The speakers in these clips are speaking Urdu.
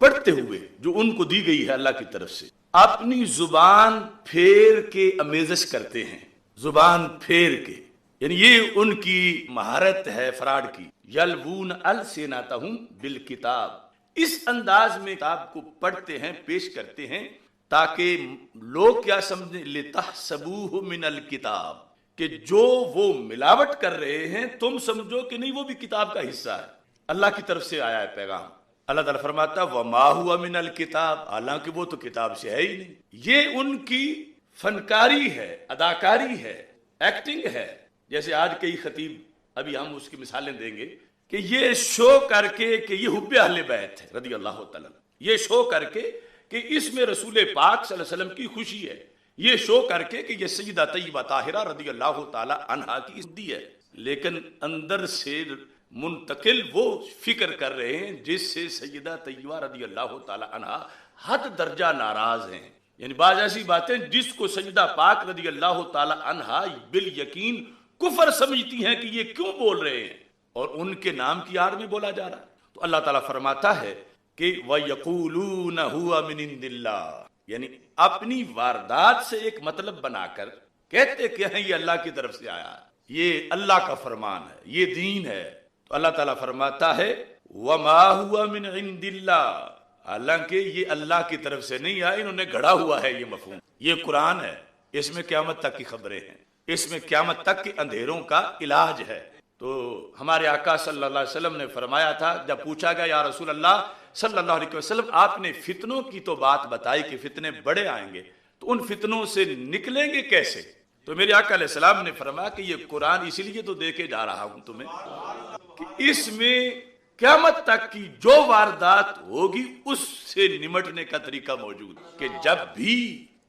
پڑھتے ہوئے جو ان کو دی گئی ہے اللہ کی طرف سے اپنی زبان پھیر کے امیزش کرتے ہیں، زبان پھیر کے، یعنی یہ ان کی مہارت ہے فراڈ کی. یلوون السنتہم بالکتاب، اس انداز میں کتاب کو پڑھتے ہیں، پیش کرتے ہیں تاکہ لوگ کیا سمجھیں، لتحسبوہ من الکتاب، کہ جو وہ ملاوٹ کر رہے ہیں تم سمجھو کہ نہیں وہ بھی کتاب کا حصہ ہے، اللہ کی طرف سے آیا ہے پیغام. اللہ تعالیٰ فرماتا وما ہوا من الکتاب، حالانکہ وہ تو کتاب سے ہے ہی نہیں. یہ ان کی فنکاری ہے، اداکاری ہے، ایکٹنگ ہے. جیسے آج کئی خطیب، ابھی ہم اس کی مثالیں دیں گے، کہ یہ شو کر کے کہ یہ حب اہل بیت ہے رضی اللہ تعالیٰ، یہ شو کر کے کہ اس میں رسول پاک صلی اللہ علیہ وسلم کی خوشی ہے، یہ شو کر کے کہ یہ سیدہ طیبہ طاہرہ رضی اللہ تعالیٰ عنہا کی عزت ہے، لیکن اندر سے منتقل وہ فکر کر رہے ہیں جس سے سیدہ طیبہ رضی اللہ تعالیٰ عنہا حد درجہ ناراض ہیں. یعنی بعض ایسی باتیں جس کو سیدہ پاک رضی اللہ تعالیٰ عنہا بالیقین کفر سمجھتی ہیں کہ یہ کیوں بول رہے ہیں، اور ان کے نام کی آڑ میں بولا جا رہا ہے. تو اللہ تعالیٰ فرماتا ہے کہ وَيَقُولُونَ هُوَ مِنْ عِنْدِ اللَّهِ، یعنی اپنی واردات سے ایک مطلب بنا کر کہتے کہ ہیں یہ اللہ کی طرف سے آیا ہے، یہ اللہ کا فرمان ہے، یہ دین ہے. تو اللہ تعالیٰ فرماتا ہے وَمَا هُوَ مِنْ عِنْدِ اللَّهِ، حالانکہ یہ اللہ کی طرف سے نہیں آیا، انہوں نے گھڑا ہوا ہے یہ مفہوم. یہ قرآن ہے، اس میں قیامت تک کی خبریں ہیں، اس میں قیامت تک کے اندھیروں کا علاج ہے. تو ہمارے آقا صلی اللہ علیہ وسلم نے فرمایا تھا، جب پوچھا گیا یا رسول اللہ صلی اللہ علیہ وسلم آپ نے فتنوں کی تو بات بتائی کہ فتنے بڑے آئیں گے، تو ان فتنوں سے نکلیں گے کیسے؟ تو میرے آقا علیہ السلام نے فرمایا کہ یہ قرآن اسی لیے تو دے کے جا رہا ہوں تمہیں کہ اس میں قیامت تک کی جو واردات ہوگی اس سے نمٹنے کا طریقہ موجود، کہ جب بھی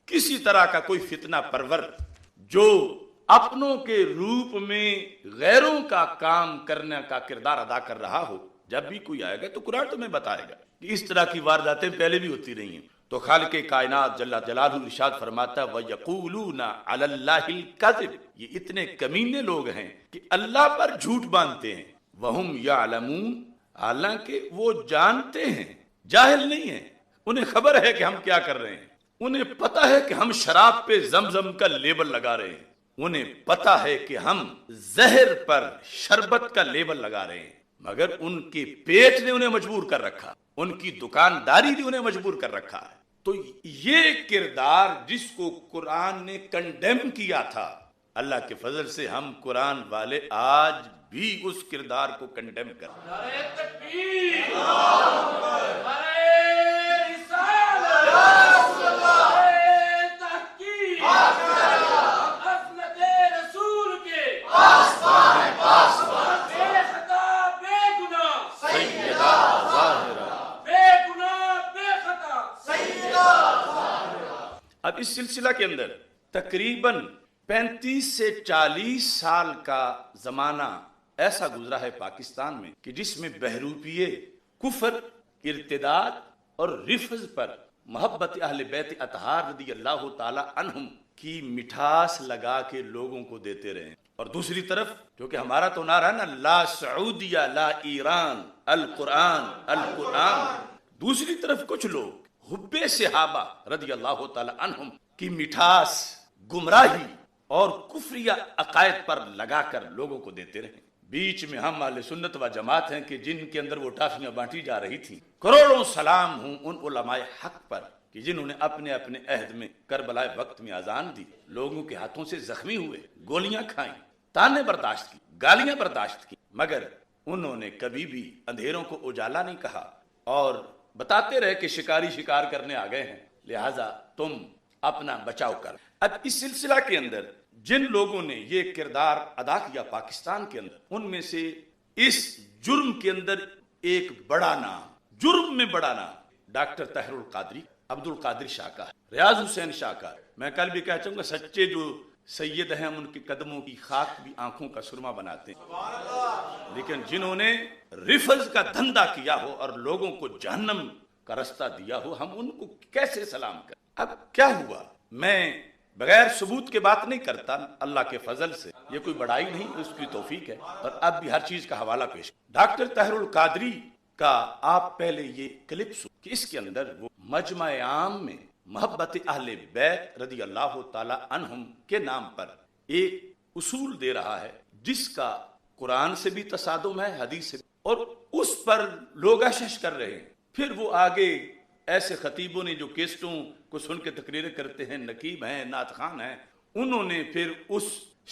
کسی طرح کا کوئی فتنہ پرور جو اپنوں کے روپ میں غیروں کا کام کرنے کا کردار ادا کر رہا ہو، جب بھی کوئی آئے گا تو قرآن تمہیں بتائے گا کہ اس طرح کی وارداتیں پہلے بھی ہوتی رہی ہیں. تو خالق کائنات جل جلالہ ارشاد فرماتا ہے وَيَقُولُونَ عَلَى اللَّهِ الْكَذِبِ، یہ اتنے کمینے لوگ ہیں کہ اللہ پر جھوٹ باندھتے ہیں. وَهُمْ يَعْلَمُونَ، حالانکہ وہ جانتے ہیں، جاہل نہیں ہیں، انہیں خبر ہے کہ ہم کیا کر رہے ہیں، انہیں پتہ ہے کہ ہم شراب پہ زمزم کا لیبل لگا رہے ہیں، انہیں پتہ ہے کہ ہم زہر پر شربت کا لیبل لگا رہے ہیں، مگر ان کے پیٹ نے انہیں مجبور کر رکھا، ان کی دکانداری نے انہیں مجبور کر رکھا ہے. تو یہ کردار جس کو قرآن نے کنڈیم کیا تھا، اللہ کے فضل سے ہم قرآن والے آج بھی اس کردار کو کنڈیم کر رہے ہیں. اب اس سلسلہ کے اندر تقریباً 35 سے 40 سال کا زمانہ ایسا گزرا ہے پاکستان میں کہ جس میں بہروپیے، کفر، ارتداد اور رفض پر محبت اہل بیت اطہار رضی اللہ تعالی عنہم کی مٹھاس لگا کے لوگوں کو دیتے رہے. اور دوسری طرف جو کہ ہمارا تو نعرہ ہے نا، لا سعودیہ لا ایران، القرآن القرآن، دوسری طرف کچھ لوگ حب صحابہ رضی اللہ تعالی عنہم کی مٹھاس گمراہی اور کفریہ عقائد پر لگا کر لوگوں کو دیتے رہے. بیچ میں ہم اہل سنت و جماعت ہیں کہ جن کے اندر وہ ٹافیاں بانٹی جا رہی تھیں. کروڑوں سلام ہوں ان علماء حق پر کہ جنہوں نے اپنے اپنے عہد میں کربلا وقت میں اذان دی، لوگوں کے ہاتھوں سے زخمی ہوئے، گولیاں کھائیں، تانے برداشت کی، گالیاں برداشت کی، مگر انہوں نے کبھی بھی اندھیروں کو اجالا نہیں کہا اور بتاتے رہے کہ شکاری شکار کرنے آ گئے ہیں، لہٰذا تم اپنا بچاؤ کر. اب اس سلسلہ کے اندر جن لوگوں نے یہ کردار ادا کیا پاکستان کے اندر، ان میں سے اس جرم کے اندر ایک بڑا نام، جرم میں بڑا نام ڈاکٹر طاہر القادری، عبد القادر شاہ کا ہے، ریاض حسین شاہ کا ہے. میں کل بھی کہہ چاہوں گا سچے جو سید ہیں ان کے قدموں کی خاک بھی آنکھوں کا سرما بناتے ہیں، لیکن جنہوں نے رفض کا دھندا کیا ہو اور لوگوں کو جہنم کا رستہ دیا ہو، ہم ان کو کیسے سلام کریں؟ اب کیا ہوا؟ میں بغیر ثبوت کے بات نہیں کرتا، اللہ کے فضل سے یہ کوئی بڑائی نہیں، اس کی توفیق ہے، اور اب بھی ہر چیز کا حوالہ پیش. ڈاکٹر طاہر القادری کا آپ پہلے یہ کلپ سن. کہ اس کے اندر وہ مجمع عام میں محبت اہل بیت رضی اللہ تعالی عنہم کے نام پر ایک اصول دے رہا ہے جس کا قرآن سے بھی تصادم ہے، حدیث سے، اور اس پر لوگ اشش کر رہے ہیں۔ پھر وہ آگے ایسے خطیبوں نے جو کیسٹوں کو سن کے تقریریں کرتے ہیں، نقیب ہیں، نعت خوان ہیں، انہوں نے پھر اس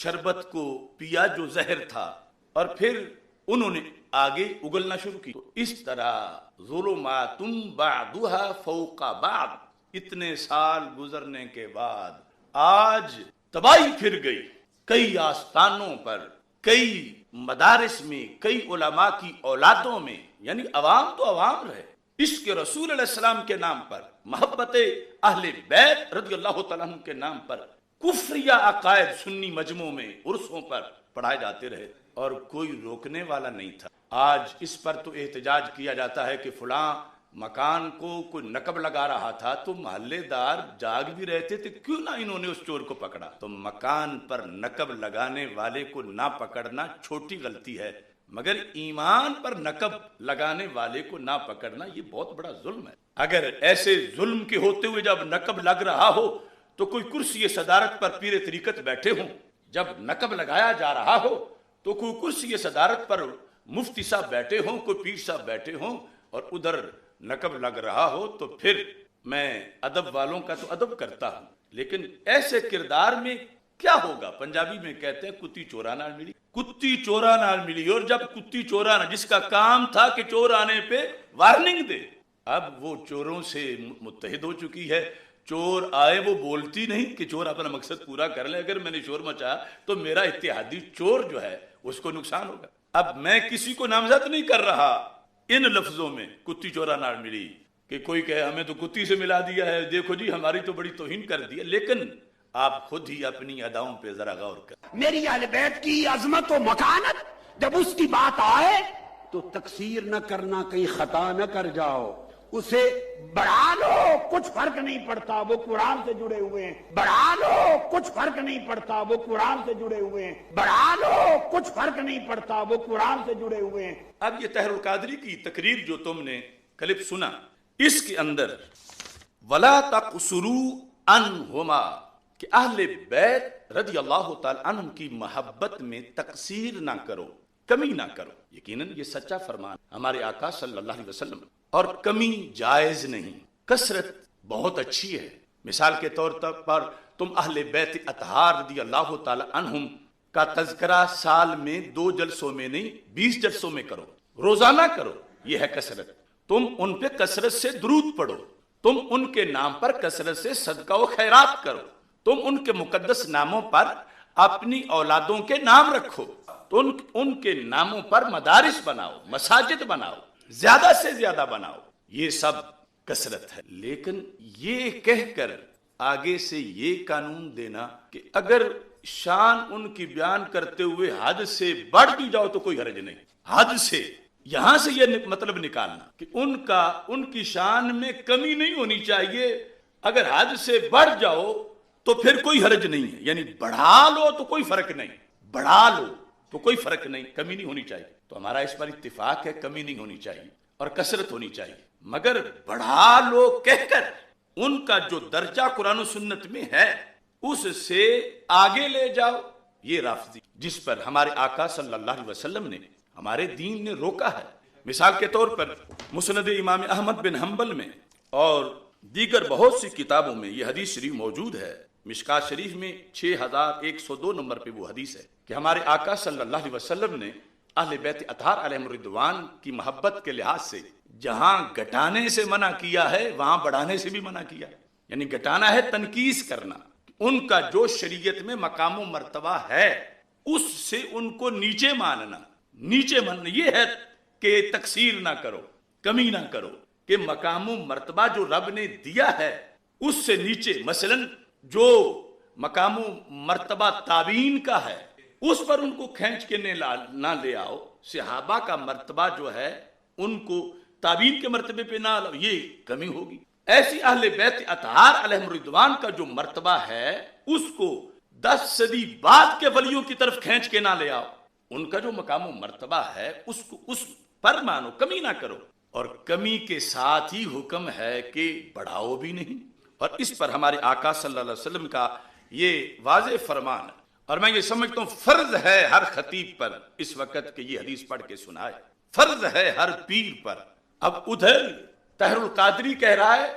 شربت کو پیا جو زہر تھا، اور پھر انہوں نے آگے اگلنا شروع کی۔ تو اس طرح ظلمات بعضها فوق بعض، اتنے سال گزرنے کے بعد آج تباہی پھر گئی، کئی آستانوں پر، کئی مدارس میں، کئی علماء کی اولادوں میں، یعنی عوام تو عوام رہے، عشق رسول علیہ السلام کے نام پر، محبت اہل بیت رضی اللہ تعالیٰ عنہ کے نام پر کفریہ عقائد سنی مجموعوں میں، عرسوں پر پڑھائے جاتے رہے اور کوئی روکنے والا نہیں تھا۔ آج اس پر تو احتجاج کیا جاتا ہے کہ فلاں مکان کو کوئی نقب لگا رہا تھا تو محلے دار جاگ بھی رہتے تھے، کیوں نہ انہوں نے اس چور کو پکڑا؟ تو مکان پر نقب لگانے والے کو نہ پکڑنا چھوٹی غلطی ہے، مگر ایمان پر نقب لگانے والے کو نہ پکڑنا یہ بہت بڑا ظلم ہے۔ اگر ایسے ظلم کے ہوتے ہوئے جب نقب لگ رہا ہو تو کوئی کرسی صدارت پر پیر طریقت بیٹھے ہوں، جب نقب لگایا جا رہا ہو تو کوئی کرسی صدارت پر مفتی صاحب بیٹھے ہوں، کوئی پیر صاحب بیٹھے ہوں، اور ادھر نقب لگ رہا ہو، تو پھر میں ادب والوں کا تو ادب کرتا ہوں، لیکن ایسے کردار میں کیا ہوگا؟ پنجابی میں کہتے ہیں کتی چورا نال ملی، کتی چورا نال ملی، اور جب کتی چورا نہ، جس کا کام تھا کہ چور آنے پہ وارننگ دے، اب وہ چوروں سے متحد ہو چکی ہے۔ چور آئے وہ بولتی نہیں کہ چور اپنا مقصد پورا کر لے، اگر میں نے شور مچایا تو میرا اتحادی چور جو ہے اس کو نقصان ہوگا۔ اب میں کسی کو نامزد نہیں کر رہا ان لفظوں میں کتی چورا نال ملی کہ کوئی کہے ہمیں تو کتی سے ملا دیا ہے، دیکھو جی ہماری تو بڑی توہین کر دی ہے، لیکن آپ خود ہی اپنی اداؤں پہ ذرا غور کریں۔ میری اہل بیت کی عظمت و مکانت جب اس کی بات آئے تو تقصیر نہ کرنا، کہیں خطا نہ کر جاؤ، اسے بڑھا لو، کچھ فرق نہیں پڑتا، وہ قرآن سے جڑے ہوئے ہیں، بڑھا لو، کچھ فرق نہیں پڑتا، وہ قرآن سے جڑے ہوئے ہیں، بڑھا لو، کچھ فرق نہیں پڑتا، وہ قرآن سے جڑے ہوئے ہیں۔ اب یہ طاہر القادری کی تقریر جو تم نے کلپ سنا، اس کے اندر وَلَا تَقْصُرُوا عَنْهُمَا، کہ اہل بیت رضی اللہ تعالی عنہم کی محبت میں تقصیر نہ کرو، کمی نہ کرو۔ یقیناً یہ سچا فرمان ہمارے آقا صلی اللہ علیہ وسلم، اور کمی جائز نہیں، کثرت بہت اچھی ہے۔ مثال کے طور پر تم اہل بیت اطہار رضی اللہ تعالی عنہم کا تذکرہ سال میں 2 جلسوں میں نہیں 20 جلسوں میں کرو، روزانہ کرو، یہ ہے کثرت۔ تم ان پہ کثرت سے درود پڑھو، تم ان کے نام پر کثرت سے صدقہ و خیرات کرو، تم ان کے مقدس ناموں پر اپنی اولادوں کے نام رکھو، تو ان کے ناموں پر مدارس بناؤ، مساجد بناؤ، زیادہ سے زیادہ بناؤ، یہ سب کثرت ہے۔ لیکن یہ کہہ کر آگے سے یہ قانون دینا کہ اگر شان ان کی بیان کرتے ہوئے حد سے بڑھ بھی جاؤ تو کوئی حرج نہیں، حد سے، یہاں سے یہ مطلب نکالنا کہ ان کی شان میں کمی نہیں ہونی چاہیے، اگر حد سے بڑھ جاؤ تو پھر کوئی حرج نہیں ہے، یعنی بڑھا لو تو کوئی فرق نہیں، بڑھا لو تو کوئی فرق نہیں، کمی نہیں ہونی چاہیے۔ تو ہمارا اس پر اتفاق ہے، کمی نہیں ہونی چاہیے اور کثرت ہونی چاہیے، مگر بڑھا لو کہہ کر ان کا جو درجہ قرآن و سنت میں ہے اس سے آگے لے جاؤ، یہ رافضی جس پر ہمارے آقا صلی اللہ علیہ وسلم نے، ہمارے دین نے روکا ہے۔ مثال کے طور پر مسند امام احمد بن حنبل میں اور دیگر بہت سی کتابوں میں یہ حدیث شریف موجود ہے۔ مشکات شریف میں 6102 نمبر پہ وہ حدیث ہے کہ ہمارے آقا صلی اللہ علیہ وسلم نے اہل بیت اطہار علیہم الرضوان کی محبت کے لحاظ سے جہاں گھٹانے سے منع کیا ہے وہاں بڑھانے سے بھی منع کیا، یعنی گھٹانا ہے تنقیص کرنا، ان کا جو شریعت میں مقام و مرتبہ ہے اس سے ان کو نیچے ماننا یہ ہے کہ تقصیر نہ کرو، کمی نہ کرو، کہ مقام و مرتبہ جو رب نے دیا ہے اس سے نیچے، مثلا جو مقام و مرتبہ تابعین کا ہے اس پر ان کو کھینچ کے نہ لے آؤ، صحابہ کا مرتبہ جو ہے ان کو تابعین کے مرتبے پہ نہ لاؤ، یہ کمی ہوگی۔ ایسی اہل بیت اطہار علیہم الرضوان کا جو مرتبہ ہے اس کو 10 صدی بعد کے ولیوں کی طرف کھینچ کے نہ لے آؤ، ان کا جو مقام و مرتبہ ہے اس کو اس پر مانو، کمی نہ کرو۔ اور کمی کے ساتھ ہی حکم ہے کہ بڑھاؤ بھی نہیں. اور اس پر ہمارے آقا صلی اللہ علیہ وسلم کا یہ واضح فرمان ہے. اور میں یہ سمجھتا ہوں فرض ہے ہر خطیب پر اس وقت کہ یہ حدیث پڑھ کے سنائے، فرض ہے ہر پیر پر. اب ادھر طاہر القادری کہہ رہا ہے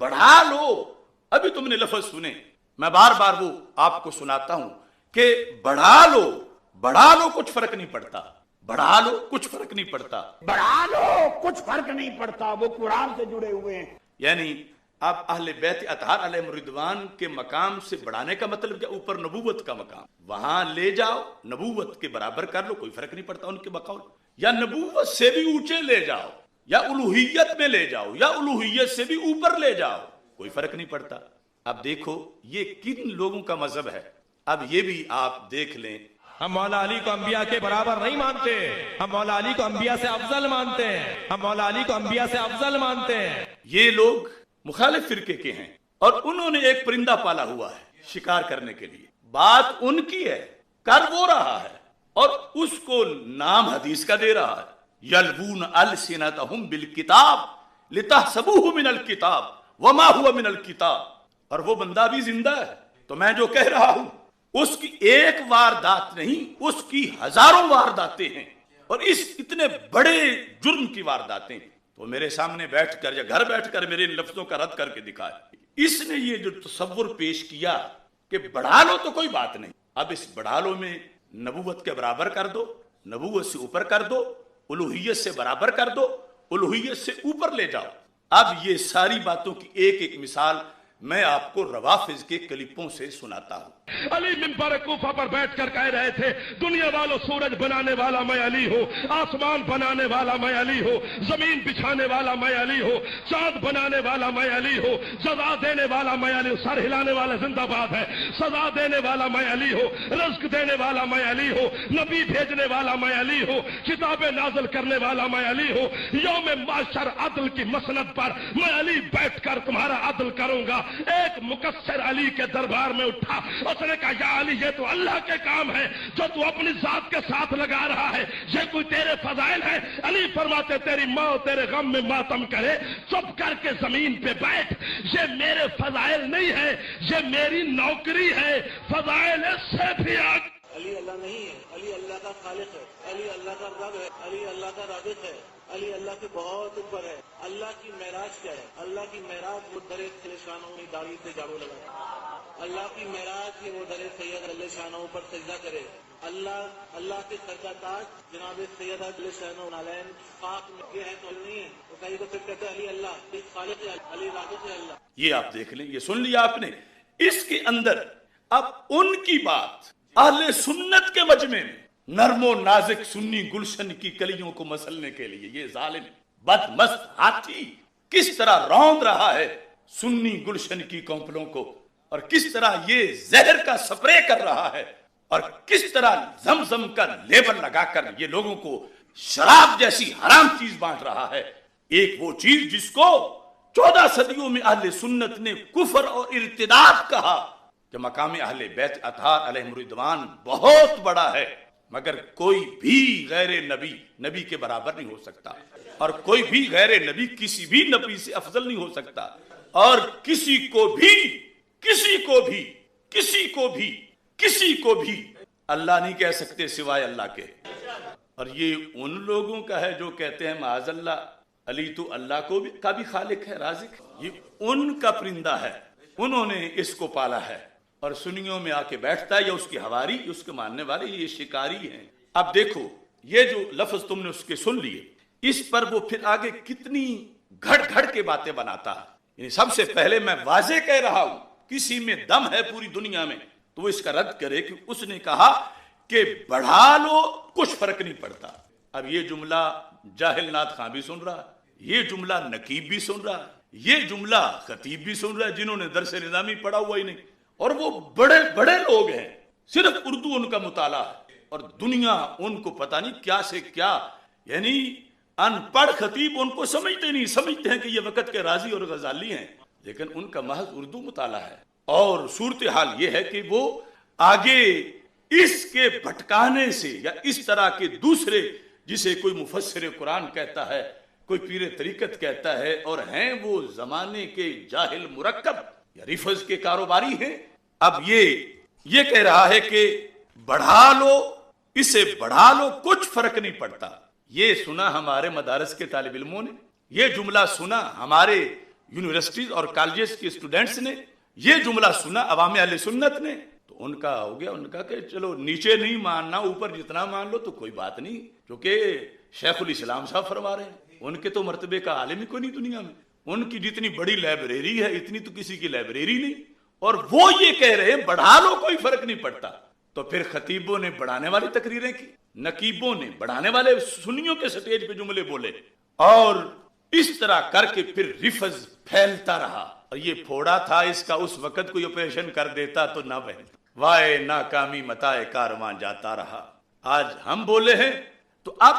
بڑھا لو. ابھی تم نے لفظ سنے، میں بار بار وہ آپ کو سناتا ہوں کہ بڑھا لو کچھ فرق نہیں پڑتا، بڑھا لو کچھ فرق نہیں پڑتا، بڑھا لو کچھ فرق نہیں پڑتا، وہ قرآن سے جڑے ہوئے ہیں. یعنی آپ اہل بیت اطہار علیہم الرضوان کے مقام سے بڑھانے کا مطلب کیا؟ اوپر نبوت کا مقام وہاں لے جاؤ، نبوت کے برابر کر لو، کوئی فرق نہیں پڑتا ان کے بقول. یا نبوت سے بھی اونچے لے جاؤ، یا الوہیت میں لے جاؤ، یا الوہیت سے بھی اوپر لے جاؤ، کوئی فرق نہیں پڑتا. اب دیکھو یہ کن لوگوں کا مذہب ہے. اب یہ بھی آپ دیکھ لیں. ہم مولا علی کو انبیاء کے برابر نہیں مانتے، ہم مولا علی کو انبیاء سے افضل مانتے ہیں، ہم مولا علی کو انبیاء سے افضل مانتے ہیں. یہ لوگ مخالف فرقے کے ہیں اور انہوں نے ایک پرندہ پالا ہوا ہے شکار کرنے کے لیے. بات ان کی ہے، کر وہ رہا ہے اور اس کو نام حدیث کا دے رہا ہے. یلوون السنتہم بالکتاب لتحسبوہ من الکتاب وما ہوا من الکتاب. اور وہ بندہ بھی زندہ ہے. تو میں جو کہہ رہا ہوں اس کی ایک واردات نہیں، اس کی ہزاروں وارداتیں ہیں، اور اس اتنے بڑے جرم کی وارداتیں. تو میرے سامنے بیٹھ کر یا گھر بیٹھ کر میرے ان لفظوں کا رد کر کے دکھائے. اس نے یہ جو تصور پیش کیا کہ بڑھا لو تو کوئی بات نہیں، اب اس بڑھا لو میں نبوت کے برابر کر دو، نبوت سے اوپر کر دو، الوہیت سے برابر کر دو، الوہیت سے اوپر لے جاؤ. اب یہ ساری باتوں کی ایک ایک مثال میں آپ کو روافض کے کلپوں سے سناتا ہوں. علی منبر کوفہ پر بیٹھ کر کہہ رہے تھے دنیا والوں سورج بنانے والا میں علی ہوں، آسمان بنانے والا میں علی ہوں، زمین بچھانے والا میں علی ہوں، چاند بنانے والا میں علی ہوں، سزا دینے والا میں علی ہوں. سر ہلانے والا زندہ باد ہے. سزا دینے والا میں علی ہوں، رزق دینے والا میں علی ہوں، نبی بھیجنے والا میں علی ہوں، کتابیں نازل کرنے والا میں علی ہوں. یوم معاشر عدل کی مسند پر میں علی بیٹھ کر تمہارا عدل کروں گا. ایک مقصر علی کے دربار میں اٹھا، اس نے کہا یا علی یہ تو اللہ کے کام ہے جو تو اپنی ذات کے ساتھ لگا رہا ہے، یہ کوئی تیرے فضائل ہے؟ علی فرماتے تیری ماں تیرے غم میں ماتم کرے، چپ کر کے زمین پہ بیٹھ. یہ میرے فضائل نہیں ہے، یہ میری نوکری ہے. فضائل سے بھی آگ. علی اللہ نہیں ہے، علی اللہ کا خالق ہے، علی اللہ کا رب ہے، علی اللہ کا رازق ہے، علی اللہ کے بہت اوپر ہے. اللہ کی معراج کیا ہے؟ اللہ کی معراج وہ درے کھلے شانوں میں داڑھی سے جھاڑو لگائے. اللہ کی معراج ہے وہ درے سید علیہ شانوں پر سجدہ کرے. اللہ کے سر کا تاج جناب سید علیہ شانوں نالین خاک میں یہ ہے تو نہیں ہے. اس کو پھر کہتے ہیں علی اللہ خالق ہے، علی رازق ہے اللہ. یہ آپ دیکھ لیں، یہ سن لیا آپ نے. اس کے اندر اب ان کی بات اہل سنت کے مجمع میں نرم و نازک سنی گلشن کی کلیوں کو مسلنے کے لیے یہ ظالم بدمست ہاتھی کس طرح روند رہا ہے سنی گلشن کی کونپلوں کو، اور کس طرح یہ زہر کا سپرے کر رہا ہے، اور کس طرح زمزم کا لیبل لگا کر یہ لوگوں کو شراب جیسی حرام چیز بانٹ رہا ہے. ایک وہ چیز جس کو 14 صدیوں میں اہل سنت نے کفر اور ارتداد کہا کہ مقام اہل بیت اطہار علیہم الرضوان بہت بڑا ہے، مگر کوئی بھی غیر نبی کے برابر نہیں ہو سکتا، اور کوئی بھی غیر نبی کسی بھی نبی سے افضل نہیں ہو سکتا، اور کسی کو بھی اللہ نہیں کہہ سکتے سوائے اللہ کے. اور یہ ان لوگوں کا ہے جو کہتے ہیں معاذ اللہ علی تو اللہ کا بھی خالق ہے، رازق ہے. یہ ان کا پرندہ ہے، انہوں نے اس کو پالا ہے، اور سنیوں میں آ کے بیٹھتا ہے، یا اس کی ہواری، اس کے ماننے والے یہ شکاری ہیں. اب دیکھو یہ جو لفظ تم نے اس کے سن لیے، اس پر وہ پھر آگے کتنی گھڑ گھڑ کے باتیں بناتا ہے. یعنی سب سے پہلے میں واضح کہہ رہا ہوں کسی میں دم ہے پوری دنیا میں تو وہ اس کا رد کرے کہ اس نے کہا کہ بڑھا لو کچھ فرق نہیں پڑتا. اب یہ جملہ جاہل نات خاں بھی سن رہا ہے، یہ جملہ نقیب بھی سن رہا ہے، یہ جملہ خطیب بھی سن رہا ہے جنہوں نے درس نظامی پڑھا ہوا ہی نہیں، اور وہ بڑے بڑے لوگ ہیں، صرف اردو ان کا مطالعہ ہے، اور دنیا ان کو پتہ نہیں کیا سے کیا، یعنی ان پڑھ خطیب ان کو سمجھتے نہیں، سمجھتے ہیں کہ یہ وقت کے رازی اور غزالی ہیں، لیکن ان کا محض اردو مطالعہ ہے. اور صورتحال یہ ہے کہ وہ آگے اس کے بھٹکانے سے یا اس طرح کے دوسرے جسے کوئی مفسر قرآن کہتا ہے کوئی پیر طریقت کہتا ہے، اور ہیں وہ زمانے کے جاہل مرکب یا ریفز کے کاروباری ہیں۔ اب یہ کہہ رہا ہے کہ بڑھا لو، اسے بڑھا لو، کچھ فرق نہیں پڑتا۔ یہ سنا ہمارے مدارس کے طالب علموں نے، یہ جملہ سنا ہمارے یونیورسٹیز اور کالجز کے اسٹوڈنٹس نے، یہ جملہ سنا عوام اہل سنت نے، تو ان کا ہو گیا، ان کا کہ چلو نیچے نہیں ماننا، اوپر جتنا مان لو تو کوئی بات نہیں، کیونکہ شیخ الاسلام صاحب فرما رہے ہیں، ان کے تو مرتبے کا عالم ہی کوئی نہیں دنیا میں، ان کی جتنی بڑی لائبریری ہے اتنی تو کسی کی لائبریری نہیں، اور وہ یہ کہہ رہے ہیں بڑھا لو کوئی فرق نہیں پڑتا۔ تو پھر خطیبوں نے بڑھانے والی تقریریں کی، نقیبوں نے بڑھانے والے سنیوں کے سٹیج پہ جملے بولے، اور اس طرح کر کے پھر رفض پھیلتا رہا، اور یہ پھوڑا تھا، اس کا اس وقت کوئی آپریشن کر دیتا تو نہ بہتا، وائے ناکامی متائے کارواں جاتا رہا۔ آج ہم بولے ہیں تو اب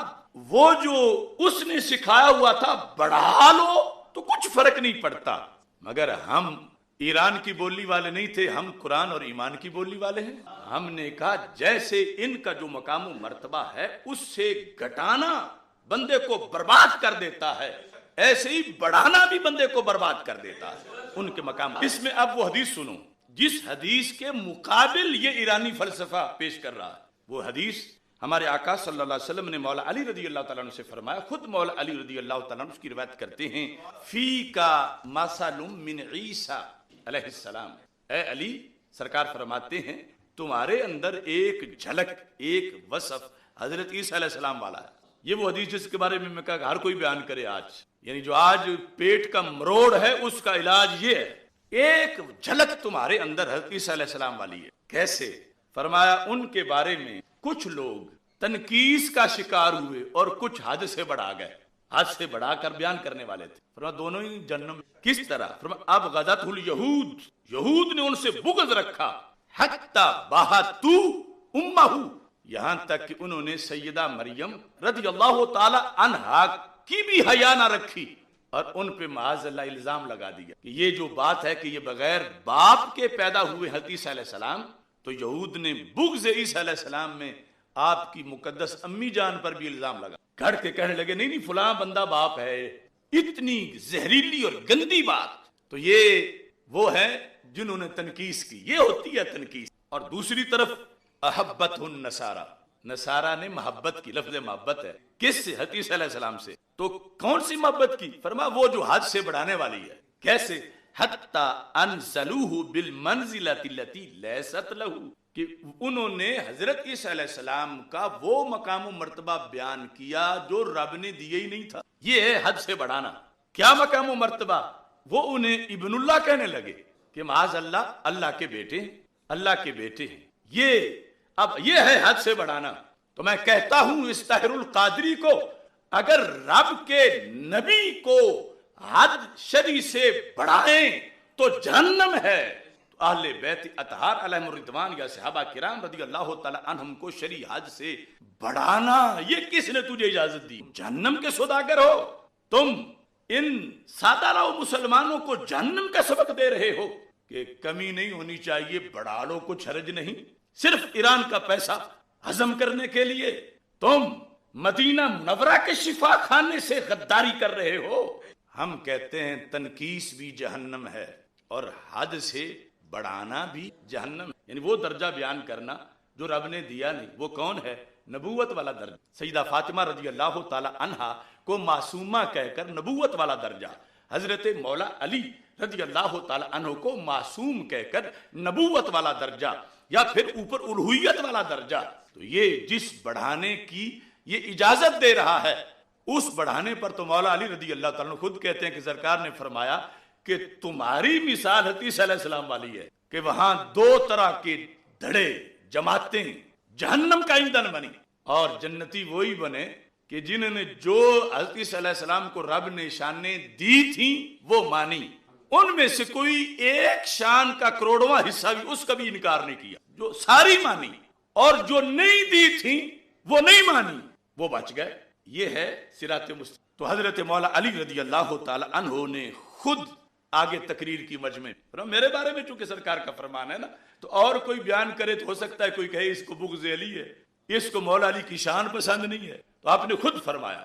وہ جو اس نے سکھایا ہوا تھا بڑھا لو تو کچھ فرق نہیں پڑتا، مگر ہم ایران کی بولی والے نہیں تھے، ہم قرآن اور ایمان کی بولی والے ہیں۔ ہم نے کہا جیسے ان کا جو مقام و مرتبہ ہے اس سے گھٹانا بندے کو برباد کر دیتا ہے، ایسے ہی بڑھانا بھی بندے کو برباد کر دیتا ہے ان کے مقام۔ اس میں اب وہ حدیث سنو جس حدیث کے مقابل یہ ایرانی فلسفہ پیش کر رہا ہے۔ وہ حدیث ہمارے آقا صلی اللہ علیہ وسلم نے مولا علی رضی اللہ تعالیٰ عنہ سے فرمایا، خود مولا علی رضی اللہ تعالیٰ عنہ اس کی روایت کرتے ہیں، فی کا مثل من عیسیٰ علیہ السلام، اے علی سرکار فرماتے ہیں تمہارے اندر ایک جھلک، ایک وصف حضرت عیسیٰ علیہ السلام والا ہے۔ یہ وہ حدیث جس کے بارے میں کہا کہ ہر کوئی بیان کرے آج، یعنی جو آج پیٹ کا مروڑ ہے اس کا علاج یہ ہے، ایک جھلک تمہارے اندر حضرت عیسیٰ علیہ السلام والی ہے۔ کیسے؟ فرمایا ان کے بارے میں کچھ لوگ تنقیس کا شکار ہوئے اور کچھ حد سے بڑھا گئے، حد سے بڑھا کر بیان کرنے والے تھے۔ فرمایا دونوں ہی جہنم۔ کس طرح؟ فرمایا اب غدت الیہود، یہود نے ان سے بغض رکھا، حتی بہتو امہ، یہاں تک کہ انہوں نے سیدہ مریم رضی اللہ تعالی عنہا کی بھی حیا نہ رکھی، اور ان پہ معاذ اللہ الزام لگا دیا کہ یہ جو بات ہے کہ یہ بغیر باپ کے پیدا ہوئے حضرت عیسیٰ علیہ السلام، تو یہود نے بغض عیسیٰ علیہ السلام میں آپ کی مقدس امی جان پر بھی الزام لگا، گھڑ کے کہنے لگے نہیں فلاں بندہ باپ ہے۔ اتنی زہریلی اور گندی بات۔ تو یہ وہ ہے جنہوں نے تنقیس کی، یہ ہوتی ہے تنقیس۔ اور دوسری طرف احبت النصارى، نصارہ نے محبت کی، لفظ محبت ہے کس سے؟ حضرت عیسیٰ علیہ السلام سے۔ تو کون سی محبت کی؟ فرمایا وہ جو حد سے بڑھانے والی ہے۔ کیسے؟ حتی انزلوہ بالمنزلۃ التی لیست لہ، کہ انہوں نے حضرت عیسیٰ علیہ السلام کا وہ مقام و مرتبہ بیان کیا جو رب نے دیے ہی نہیں تھا۔ یہ ہے حد سے بڑھانا۔ کیا مقام و مرتبہ؟ وہ انہیں ابن اللہ کہنے لگے کہ معاذ اللہ، اللہ کے بیٹے ہیں، اللہ کے بیٹے ہیں۔ اب یہ ہے حد سے بڑھانا۔ تو میں کہتا ہوں اس طاہر القادری کو، اگر رب کے نبی کو حد شرعی سے بڑھائیں تو جہنم ہے، تو اہل بیت اطہار علیہم الرضوان یا صحابہ کرام رضی اللہ تعالی عنہم کو شرعی حد سے بڑھانا یہ کس نے تجھے اجازت دی؟ جہنم کے سوداگر ہو تم، ان سادہ راؤ مسلمانوں کو جہنم کا سبق دے رہے ہو کہ کمی نہیں ہونی چاہیے، بڑھا لو کچھ حرج نہیں۔ صرف ایران کا پیسہ ہضم کرنے کے لیے تم مدینہ منورہ کے شفا خانے سے غداری کر رہے ہو۔ ہم کہتے ہیں تنقیس بھی جہنم ہے اور حد سے بڑھانا بھی جہنم ہے، یعنی وہ درجہ بیان کرنا جو رب نے دیا نہیں۔ وہ کون ہے؟ نبوت والا درجہ۔ سیدہ فاطمہ رضی اللہ تعالی عنہا کو معصومہ کہہ کر نبوت والا درجہ، حضرت مولا علی رضی اللہ تعالی عنہ کو معصوم کہہ کر نبوت والا درجہ، یا پھر اوپر الوہیت والا درجہ۔ تو یہ جس بڑھانے کی یہ اجازت دے رہا ہے، اس بڑھانے پر تو مولا علی رضی اللہ تعالیٰ عنہ خود کہتے ہیں کہ سرکار نے فرمایا کہ تمہاری مثال حضرت عیسیٰ علیہ السلام والی ہے کہ وہاں دو طرح کے دھڑے، جماعتیں جہنم کا ایندھن بنی، اور جنتی وہی بنے کہ جنہوں نے جو حضرت عیسیٰ علیہ السلام کو رب نے شانیں دی تھیں وہ مانی، ان میں سے کوئی ایک شان کا کروڑواں حصہ بھی اس کا بھی انکار نہیں کیا، جو ساری مانی، اور جو نہیں دی تھی وہ نہیں مانی، وہ بچ گئے۔ یہ ہے صراط مستقیم۔ تو حضرت مولا علی رضی اللہ تعالی عنہ نے خود آگے تقریر کی مجمع، میرے بارے میں چونکہ سرکار کا فرمان ہے نا، تو اور کوئی بیان کرے تو ہو سکتا ہے کوئی کہے اس کو بغض علی ہے، اس کو مولا علی کی شان پسند نہیں ہے، تو آپ نے خود فرمایا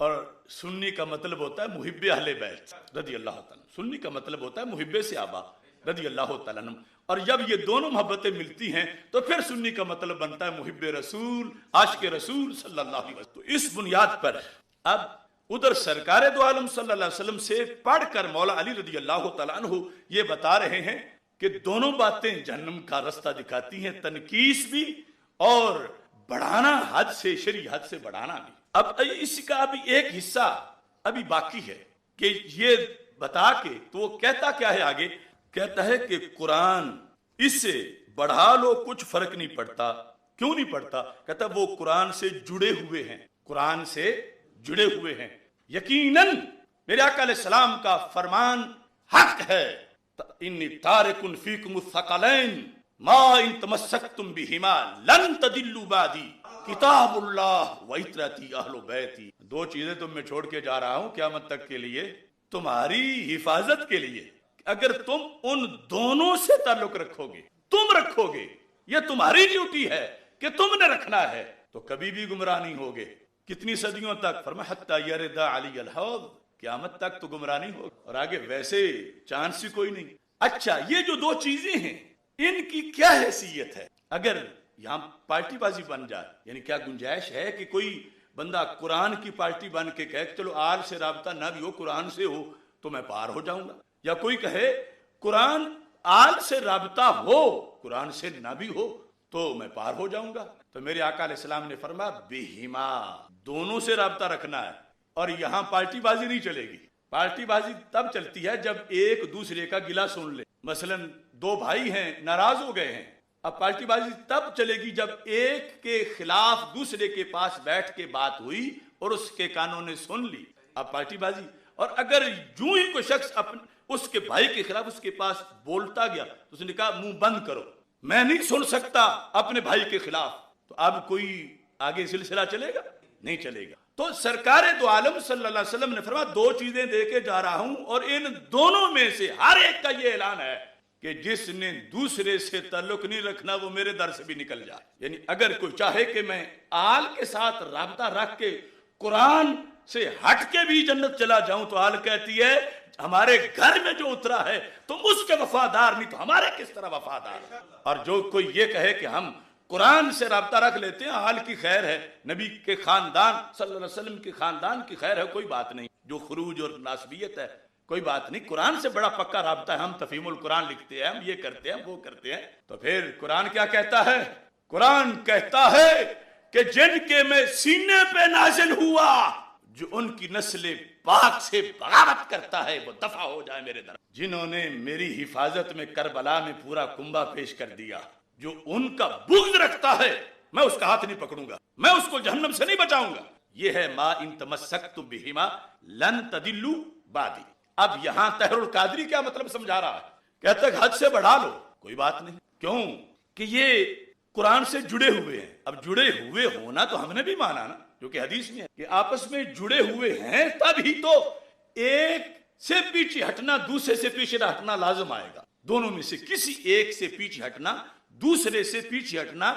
اور سنی کا مطلب ہوتا ہے محب اہل بیت رضی اللہ تعالیٰ، سنی کا مطلب ہوتا ہے محب صحابہ رضی اللہ تعالیٰ عنہ، اور جب یہ دونوں محبتیں ملتی ہیں تو پھر سنی کا مطلب بنتا ہے محب رسول، عاشق رسول صلی اللہ علیہ وسلم۔ تو اس بنیاد پر اب ادھر سرکار دو عالم صلی اللہ علیہ وسلم سے پڑھ کر مولا علی رضی اللہ تعالیٰ عنہ یہ بتا رہے ہیں کہ دونوں باتیں جہنم کا رستہ دکھاتی ہیں، تنکیس بھی اور بڑھانا حد سے، شرعی حد سے بڑھانا بھی۔ اب اس کا ابھی ایک حصہ ابھی باقی ہے کہ یہ بتا کے تو وہ کہتا کیا ہے آگے، کہتا ہے کہ قرآن اس سے بڑھا لو کچھ فرق نہیں پڑتا۔ کیوں نہیں پڑتا؟ کہتا وہ قرآن سے جڑے ہوئے ہیں، قرآن سے جڑے ہوئے ہیں، یقیناً میرے آقا علیہ السلام کا فرمان حق ہے، انی تارک فیکم الثقلین ما ان تمسکتم بہما لن تضلوا بعدی کتاب اللہ و اطرتی اہل بیتی۔ دو چیزیں تم میں چھوڑ کے جا رہا ہوں قیامت تک کے لیے، تمہاری حفاظت کے لیے۔ اگر تم ان دونوں سے تعلق رکھو گے، تم رکھو گے، یہ تمہاری ڈیوٹی ہے کہ تم نے رکھنا ہے، تو کبھی بھی گمراہ نہیں ہوگے۔ کتنی صدیوں تک؟ فرمایا حتی یرد علی الحوض، قیامت تک تو گمراہ نہیں ہوگا، اور آگے ویسے چانس ہی کوئی نہیں۔ اچھا، یہ جو دو چیزیں ہیں ان کی کیا حیثیت ہے؟ اگر یہاں پارٹی بازی بن جائے، یعنی کیا گنجائش ہے کہ کوئی بندہ قرآن کی پارٹی بن کے کہے چلو آل سے رابطہ نہ بھی ہو، قرآن سے ہو تو میں پار ہو جاؤں گا، یا کوئی کہے قرآن آل سے رابطہ ہو قرآن سے نہ بھی ہو تو میں پار ہو جاؤں گا؟ تو میرے آقا علیہ السلام نے فرمایا بہما، دونوں سے رابطہ رکھنا ہے، اور یہاں پارٹی بازی نہیں چلے گی۔ پارٹی بازی تب چلتی ہے جب ایک دوسرے کا گلہ سن لے، مثلا دو بھائی ہیں ناراض ہو گئے ہیں، اب پارٹی بازی تب چلے گی جب ایک کے خلاف دوسرے کے پاس بیٹھ کے بات ہوئی اور اس کے کانوں نے سن لی، اب پارٹی بازی۔ اور اگر یوں ہی کوئی شخص اس کے بھائی کے خلاف اس کے پاس بولتا گیا تو اس نے کہا منہ بند کرو، میں نہیں سن سکتا اپنے بھائی کے خلاف، تو اب کوئی آگے سلسلہ چلے گا؟ نہیں چلے گا۔ تو سرکار دو عالم صلی اللہ علیہ وسلم نے فرمایا دو چیزیں دے کے جا رہا ہوں، اور ان دونوں میں سے ہر ایک کا یہ اعلان ہے کہ جس نے دوسرے سے تعلق نہیں رکھنا وہ میرے در سے بھی نکل جائے۔ یعنی اگر کوئی چاہے کہ میں آل کے ساتھ رابطہ رکھ کے قرآن سے ہٹ کے بھی جنت چلا جاؤں، تو آل کہتی ہے ہمارے گھر میں جو اترا ہے تم اس کے وفادار نہیں تو ہمارے کس طرح وفادار؟ اور جو کوئی یہ کہے کہ ہم قرآن سے رابطہ رکھ لیتے ہیں، آل کی خیر ہے، نبی کے خاندان صلی اللہ علیہ وسلم کے خاندان کی خیر ہے، کوئی بات نہیں، جو خروج اور ناسبیت ہے کوئی بات نہیں، قرآن سے بڑا پکا رابطہ ہے، ہم تفہیم القرآن لکھتے ہیں، ہم یہ کرتے ہیں، وہ کرتے ہیں۔ تو پھر قرآن کیا کہتا ہے؟ قرآن کہتا ہے کہ جن کے میں سینے پہ نازل ہوا، جو ان کی نسل پاک سے بغاوت کرتا ہے وہ دفع ہو جائے میرے در۔ جنہوں نے میری حفاظت میں کربلا میں پورا کنبہ پیش کر دیا، جو ان کا بغض رکھتا ہے میں اس کا ہاتھ نہیں پکڑوں گا، میں اس کو جہنم سے نہیں بچاؤں گا۔ یہ ہے ما ان تمسکتم بہما لن تضلوا بعدی۔ اب یہاں طاہر القادری کیا مطلب سمجھا رہا ہے؟ کہتا ہے حد سے بڑھا لو، کوئی بات نہیں، کیوں کہ یہ قرآن سے جڑے ہوئے ہیں۔ اب جڑے ہوئے ہونا تو ہم نے بھی مانا نا، جو کہ حدیث میں ہے کہ آپس میں جڑے ہوئے ہیں، تب ہی تو ایک سے پیچھے ہٹنا دوسرے سے پیچھے ہٹنا لازم آئے گا، دونوں میں سے کسی ایک سے پیچھے ہٹنا دوسرے سے پیچھے ہٹنا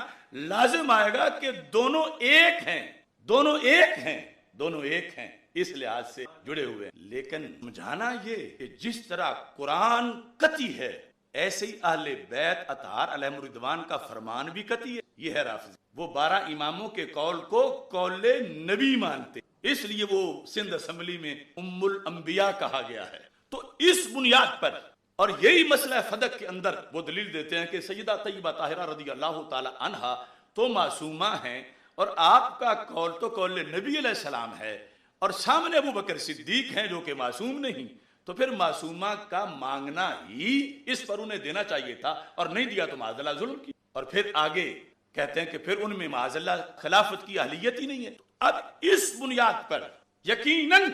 لازم آئے گا کہ دونوں ایک ہیں، دونوں ایک ہیں، دونوں ایک ہیں، اس لحاظ سے جڑے ہوئے ہیں۔ لیکن سمجھانا یہ کہ جس طرح قرآن قطعی ہے ایسے ہی اہل بیت اطہار علیہم الرضوان کا فرمان بھی قطعی ہے۔ یہ ہے رافضی، وہ 12 اماموں کے قول کو قول نبی مانتے، اس لیے وہ سندھ اسمبلی میں ام الانبیاء کہا گیا ہے۔ تو اس بنیاد پر اور یہی مسئلہ فدق کے اندر وہ دلیل دیتے ہیں کہ سیدہ طیبہ طاہرہ رضی اللہ تعالی عنہا تو معصومہ ہیں، اور آپ کا قول تو قول نبی علیہ السلام ہے، اور سامنے ابو بکر صدیق ہیں جو کہ معصوم نہیں، تو پھر معصومہ کا مانگنا ہی اس پر انہیں دینا چاہیے تھا، اور نہیں دیا تو معاذ اللہ ظلم کی۔ اور پھر آگے کہتے ہیں کہ پھر ان میں معاذ اللہ خلافت کی اہلیت ہی نہیں ہے۔ اب اس بنیاد پر یقیناً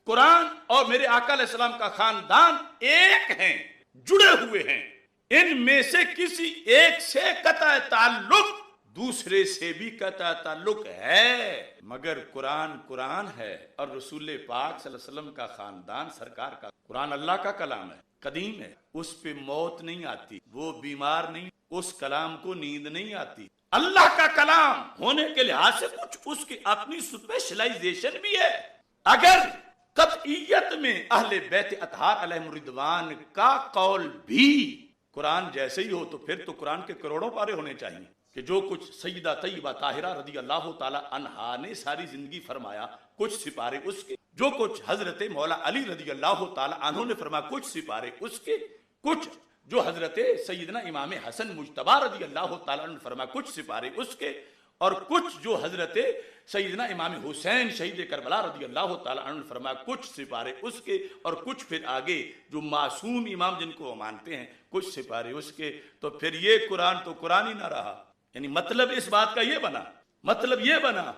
قرآن اور میرے آقا علیہ السلام کا خاندان ایک ہیں، جڑے ہوئے ہیں، ان میں سے کسی ایک سے قطع تعلق دوسرے سے بھی قطع تعلق ہے، مگر قرآن قرآن ہے، اور رسول پاک صلی اللہ علیہ وسلم کا خاندان سرکار کا قرآن اللہ کا کلام ہے، قدیم ہے، اس پہ موت نہیں آتی، وہ بیمار نہیں، اس کلام کو نیند نہیں آتی۔ اللہ کا کلام ہونے کے لحاظ سے کچھ اس کی اپنی اسپیشلائزیشن بھی ہے، اگر قطعیت میں اہل بیت اطہار علیہم الرضوان کا قول بھی قرآن جیسے ہی ہو تو پھر تو قرآن کے کروڑوں پارے ہونے چاہیے کہ جو کچھ سیدہ طیبہ طاہرہ رضی اللہ تعالی عنہا نے ساری زندگی فرمایا کچھ سپارے اس کے، جو کچھ حضرت مولا علی رضی اللہ تعالی عنہ نے فرمایا کچھ سپارے اس کے، کچھ جو حضرت سیدنا امام حسن مجتبی رضی اللہ تعالی عنہ نے فرمایا کچھ سپارے اس کے، اور کچھ جو حضرت سیدنا امام حسین شہید کربلا رضی اللہ تعالی عنہ نے فرمایا کچھ سپارے اس کے، اور کچھ پھر آگے جو معصوم امام جن کو وہ مانتے ہیں کچھ سپارے اس کے، تو پھر یہ قرآن تو قرآن ہی نہ رہا۔ یعنی مطلب اس بات کا یہ بنا